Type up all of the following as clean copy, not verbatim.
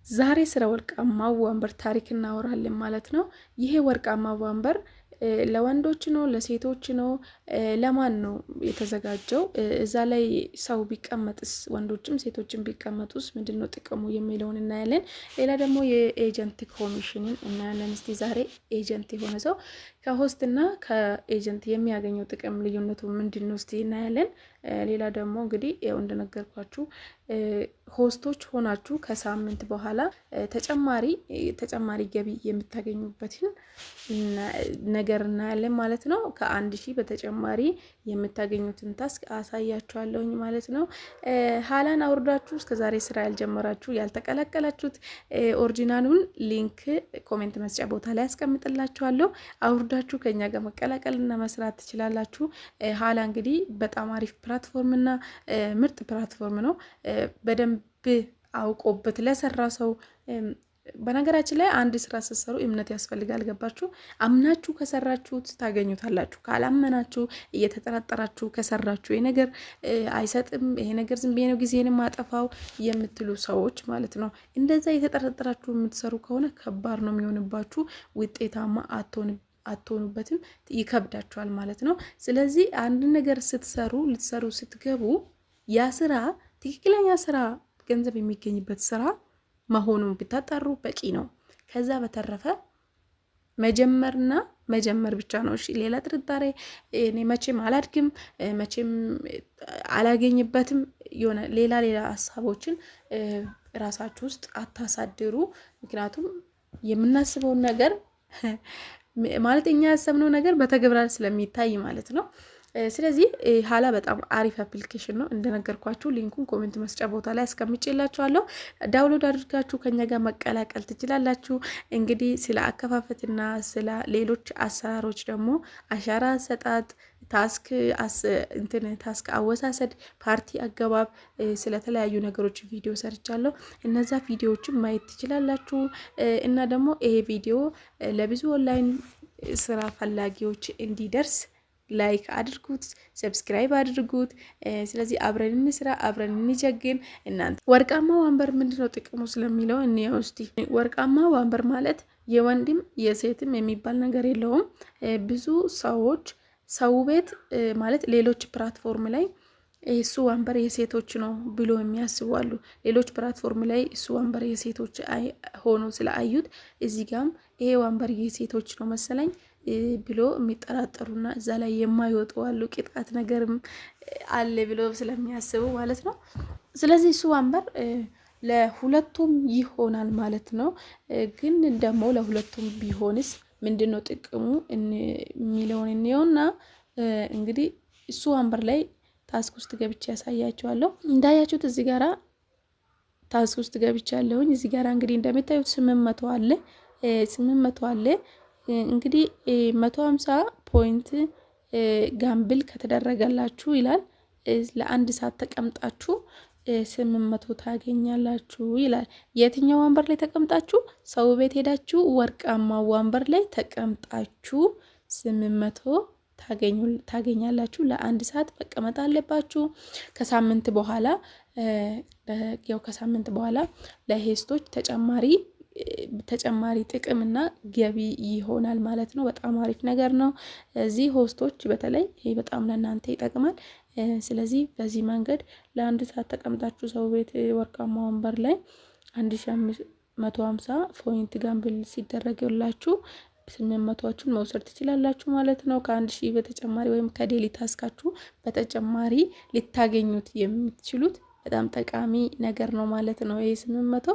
ዛሬ ስለ ወርቃማው ወንበር ታሪክ እናወራለን ማለት ነው። ይሄ ወርቃማው ወንበር ለወንዶች ነው ለሴቶች ነው ለማን ነው የተዘጋጀው? እዛ ላይ ሰው ቢቀመጥስ ወንዶችም ሴቶችም ቢቀመጡስ ምንድነው ጥቅሙ የሚለውን እናያለን። ሌላ ደግሞ የኤጀንት ኮሚሽንን እናያለን። እስቲ ዛሬ ኤጀንት የሆነ ሰው ከሆስትና ከኤጀንት የሚያገኘው ጥቅም ልዩነቱ ምንድነው? እስቲ እናያለን። ሌላ ደግሞ እንግዲህ ያው እንደነገርኳችሁ ሆስቶች ሆናችሁ ከሳምንት በኋላ ተጨማሪ ገቢ የምታገኙበትን ነገር እናያለን ማለት ነው። ከ1000 በተጨማሪ የምታገኙትን ታስክ አሳያችኋለሁኝ ማለት ነው። ሀላን አውርዳችሁ እስከዛሬ ስራ ያልጀመራችሁ ያልተቀላቀላችሁት ኦሪጂናሉን ሊንክ ኮሜንት መስጫ ቦታ ላይ አስቀምጥላችኋለሁ። አውርዳችሁ ከኛ ጋር መቀላቀልና መስራት ትችላላችሁ። ሀላ እንግዲህ በጣም አሪፍ ፕላትፎርም እና ምርጥ ፕላትፎርም ነው። በደንብ አውቆበት ለሰራ ሰው በነገራችን ላይ አንድ ስራ ስትሰሩ እምነት ያስፈልጋል። ገባችሁ? አምናችሁ ከሰራችሁት ታገኙታላችሁ። ካላመናችሁ እየተጠራጠራችሁ ከሰራችሁ ይሄ ነገር አይሰጥም፣ ይሄ ነገር ዝም ብዬ ነው ጊዜንም ማጠፋው የምትሉ ሰዎች ማለት ነው። እንደዛ እየተጠራጠራችሁ የምትሰሩ ከሆነ ከባድ ነው የሚሆንባችሁ፣ ውጤታማ አትሆኑበትም፣ ይከብዳችኋል ማለት ነው። ስለዚህ አንድ ነገር ልትሰሩ ስትገቡ ያ ስራ ትክክለኛ ስራ ገንዘብ የሚገኝበት ስራ መሆኑን ብታጣሩ በቂ ነው። ከዛ በተረፈ መጀመር ብቻ ነው። እሺ፣ ሌላ ጥርጣሬ እኔ መቼም አላድግም፣ መቼም አላገኝበትም፣ የሆነ ሌላ ሀሳቦችን ራሳችሁ ውስጥ አታሳድሩ። ምክንያቱም የምናስበውን ነገር ማለት እኛ ያሰብነው ነገር በተግባር ስለሚታይ ማለት ነው። ስለዚህ ሀላ በጣም አሪፍ አፕሊኬሽን ነው። እንደነገርኳችሁ ሊንኩን ኮሜንት መስጫ ቦታ ላይ አስቀምጬላችኋለሁ። ዳውንሎድ አድርጋችሁ ከኛ ጋር መቀላቀል ትችላላችሁ። እንግዲህ ስለ አከፋፈትና ስለ ሌሎች አሰራሮች ደግሞ አሻራ አሰጣጥ፣ ታስክ አወሳሰድ፣ ፓርቲ አገባብ፣ ስለተለያዩ ነገሮች ቪዲዮ ሰርቻለሁ። እነዛ ቪዲዮዎችን ማየት ትችላላችሁ። እና ደግሞ ይሄ ቪዲዮ ለብዙ ኦንላይን ስራ ፈላጊዎች እንዲደርስ ላይክ አድርጉት፣ ሰብስክራይብ አድርጉት። ስለዚህ አብረን እንስራ፣ አብረን እንጀግን። እናንተ ወርቃማ ወንበር ምንድነው ጥቅሙ ስለሚለው እንየው እስቲ። ወርቃማ ወንበር ማለት የወንድም የሴትም የሚባል ነገር የለውም። ብዙ ሰዎች ሰው ቤት ማለት ሌሎች ፕላትፎርም ላይ እሱ ወንበር የሴቶች ነው ብሎ የሚያስቡ አሉ። ሌሎች ፕላትፎርም ላይ እሱ ወንበር የሴቶች ሆኖ ስለአዩት እዚህ ጋም ይሄ ወንበር የሴቶች ነው መሰለኝ ብሎ የሚጠራጠሩና እዛ ላይ የማይወጡ አሉ። ቅጣት ነገርም አለ ብሎ ስለሚያስቡ ማለት ነው። ስለዚህ እሱ ወንበር ለሁለቱም ይሆናል ማለት ነው። ግን ደግሞ ለሁለቱም ቢሆንስ ምንድነው ጥቅሙ የሚለውን እንየውና እንግዲህ እሱ ወንበር ላይ ታስክ ውስጥ ገብቼ ያሳያችኋለሁ። እንዳያችሁት እዚህ ጋራ ታስክ ውስጥ ገብቼ ያለሁኝ። እዚህ ጋራ እንግዲህ እንደምታዩት 800 አለ። እንግዲህ 150 ፖይንት ጋምብል ከተደረገላችሁ ይላል ለአንድ ሰዓት ተቀምጣችሁ 800 ታገኛላችሁ ይላል። የትኛው ወንበር ላይ ተቀምጣችሁ? ሰው ቤት ሄዳችሁ ወርቃማ ወንበር ላይ ተቀምጣችሁ 800 ታገኛላችሁ። ለአንድ ሰዓት መቀመጥ አለባችሁ። ከሳምንት በኋላ ለሄስቶች ተጨማሪ ጥቅምና ገቢ ይሆናል ማለት ነው። በጣም አሪፍ ነገር ነው። እዚህ ሆስቶች በተለይ በጣም ለእናንተ ይጠቅማል። ስለዚህ በዚህ መንገድ ለአንድ ሰዓት ተቀምጣችሁ ሰው ቤት ወርቃማ ወንበር ላይ 1550 ፖይንት ጋምብል ሲደረግላችሁ 800ዎቹን መውሰድ ትችላላችሁ ማለት ነው። ከ1000 በተጨማሪ ወይም ከዴሊ ታስካችሁ በተጨማሪ ልታገኙት የምትችሉት በጣም ጠቃሚ ነገር ነው ማለት ነው ይሄ 800።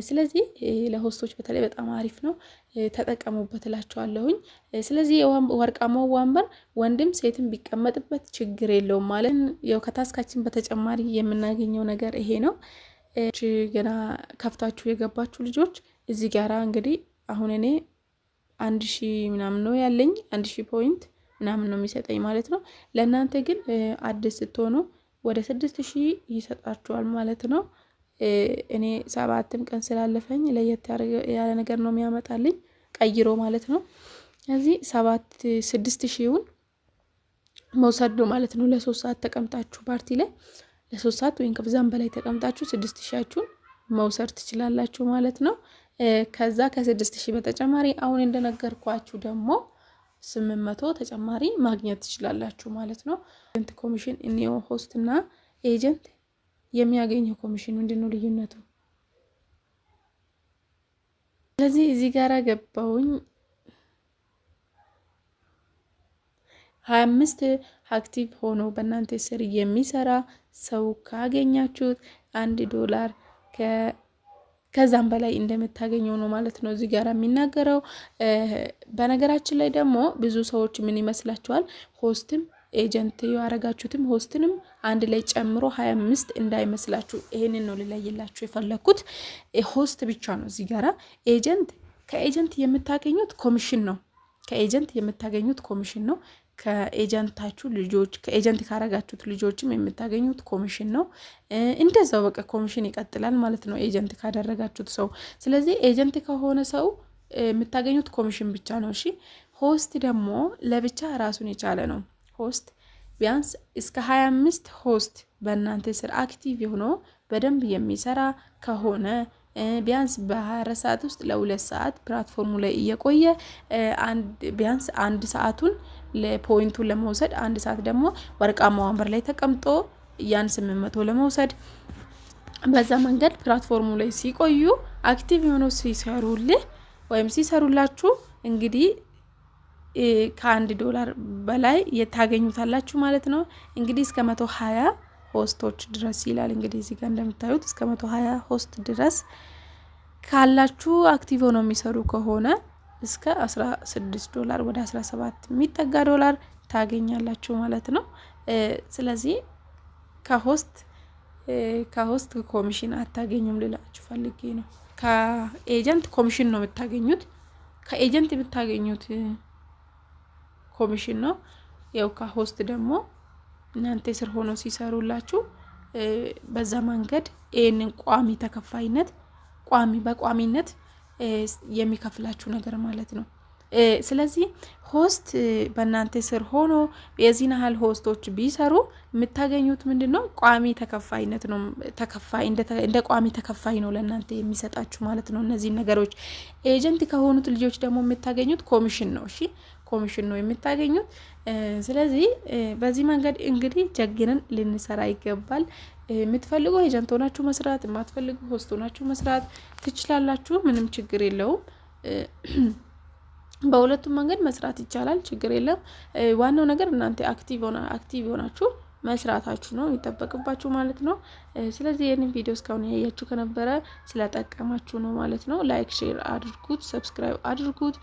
ስለዚህ ለሆስቶች በተለይ በጣም አሪፍ ነው፣ ተጠቀሙበት እላችኋለሁኝ። ስለዚህ ወርቃማው ወንበር ወንድም ሴትም ቢቀመጥበት ችግር የለውም ማለት ያው ከታስካችን በተጨማሪ የምናገኘው ነገር ይሄ ነው። ገና ከፍታችሁ የገባችሁ ልጆች እዚህ ጋራ እንግዲህ አሁን እኔ 1000 ምናምን ነው ያለኝ፣ 1000 ፖይንት ምናምን ነው የሚሰጠኝ ማለት ነው። ለእናንተ ግን አዲስ ስትሆኑ ወደ 6000 ይሰጣችኋል ማለት ነው። እኔ 7 ቀን ስላለፈኝ ለየት ያለ ነገር ነው የሚያመጣልኝ ቀይሮ ማለት ነው። እዚህ 6000ውን መውሰድ ነው ማለት ነው። ለ3 ሰዓት ተቀምጣችሁ ፓርቲ ላይ ለ3 ሰዓት ወይም ከዛም በላይ ተቀምጣችሁ 6000ችሁን መውሰድ ትችላላችሁ ማለት ነው። ከዛ ከ6000 በተጨማሪ አሁን እንደነገርኳችሁ ደግሞ 800 ተጨማሪ ማግኘት ትችላላችሁ ማለት ነው። ኤጀንት ኮሚሽን እኔው ሆስት እና ኤጀንት የሚያገኘው ኮሚሽን ምንድነው ልዩነቱ? ስለዚህ እዚህ ጋር ገባውኝ 25 አክቲቭ ሆኖ በእናንተ ስር የሚሰራ ሰው ካገኛችሁት $1 ከዛም በላይ እንደምታገኘው ነው ማለት ነው እዚህ ጋር የሚናገረው። በነገራችን ላይ ደግሞ ብዙ ሰዎች ምን ይመስላችኋል? ሆስትም ኤጀንት ያረጋችሁትም ሆስትንም አንድ ላይ ጨምሮ 25 እንዳይመስላችሁ። ይሄንን ነው ልለይላችሁ የፈለኩት። ሆስት ብቻ ነው እዚህ ጋራ። ኤጀንት ከኤጀንት የምታገኙት ኮሚሽን ነው። ከኤጀንት የምታገኙት ኮሚሽን ነው። ከኤጀንታችሁ ልጆች ከኤጀንት ካረጋችሁት ልጆችም የምታገኙት ኮሚሽን ነው። እንደዛው በቃ ኮሚሽን ይቀጥላል ማለት ነው ኤጀንት ካደረጋችሁት ሰው። ስለዚህ ኤጀንት ከሆነ ሰው የምታገኙት ኮሚሽን ብቻ ነው። እሺ ሆስት ደግሞ ለብቻ ራሱን የቻለ ነው። ሆስት ቢያንስ እስከ 25 ሆስት በእናንተ ስር አክቲቭ የሆነ በደንብ የሚሰራ ከሆነ ቢያንስ በ24 ሰዓት ውስጥ ለ2 ሰዓት ፕላትፎርሙ ላይ እየቆየ ቢያንስ 1 ሰዓቱን ለፖይንቱን ለመውሰድ 1 ሰዓት ደግሞ ወርቃማ ወንበር ላይ ተቀምጦ ያን 800 ለመውሰድ በዛ መንገድ ፕላትፎርሙ ላይ ሲቆዩ አክቲቭ የሆኑ ሲሰሩልህ ወይም ሲሰሩላችሁ እንግዲህ $1 በላይ የታገኙታላችሁ ማለት ነው። እንግዲህ እስከ 120 ሆስቶች ድረስ ይላል። እንግዲህ እዚህ ጋር እንደምታዩት እስከ 120 ሆስት ድረስ ካላችሁ አክቲቭ ሆነው የሚሰሩ ከሆነ እስከ $16 ወደ 17 የሚጠጋ ዶላር ታገኛላችሁ ማለት ነው። ስለዚህ ከሆስት ኮሚሽን አታገኙም ልላችሁ ፈልጌ ነው። ከኤጀንት ኮሚሽን ነው የምታገኙት። ከኤጀንት የምታገኙት ኮሚሽን ነው። ያው ከሆስት ደግሞ እናንተ ስር ሆኖ ሲሰሩላችሁ በዛ መንገድ ይሄንን በቋሚነት የሚከፍላችሁ ነገር ማለት ነው። ስለዚህ ሆስት በእናንተ ስር ሆኖ የዚህን ያህል ሆስቶች ቢሰሩ የምታገኙት ምንድነው? ቋሚ ተከፋይነት ነው። እንደ ቋሚ ተከፋይ ነው ለእናንተ የሚሰጣችሁ ማለት ነው እነዚህ ነገሮች። ኤጀንት ከሆኑት ልጆች ደግሞ የምታገኙት ኮሚሽን ነው። እሺ ኮሚሽን ነው የምታገኙት። ስለዚህ በዚህ መንገድ እንግዲህ ጀግነን ልንሰራ ይገባል። የምትፈልጉ ኤጀንት ሆናችሁ መስራት፣ የማትፈልጉ ሆስት ሆናችሁ መስራት ትችላላችሁ። ምንም ችግር የለውም። በሁለቱም መንገድ መስራት ይቻላል፣ ችግር የለም። ዋናው ነገር እናንተ አክቲቭ ሆናችሁ መስራታችሁ ነው የሚጠበቅባችሁ ማለት ነው። ስለዚህ ይህንን ቪዲዮ እስካሁን ያያችሁ ከነበረ ስለጠቀማችሁ ነው ማለት ነው። ላይክ ሼር አድርጉት፣ ሰብስክራይብ አድርጉት።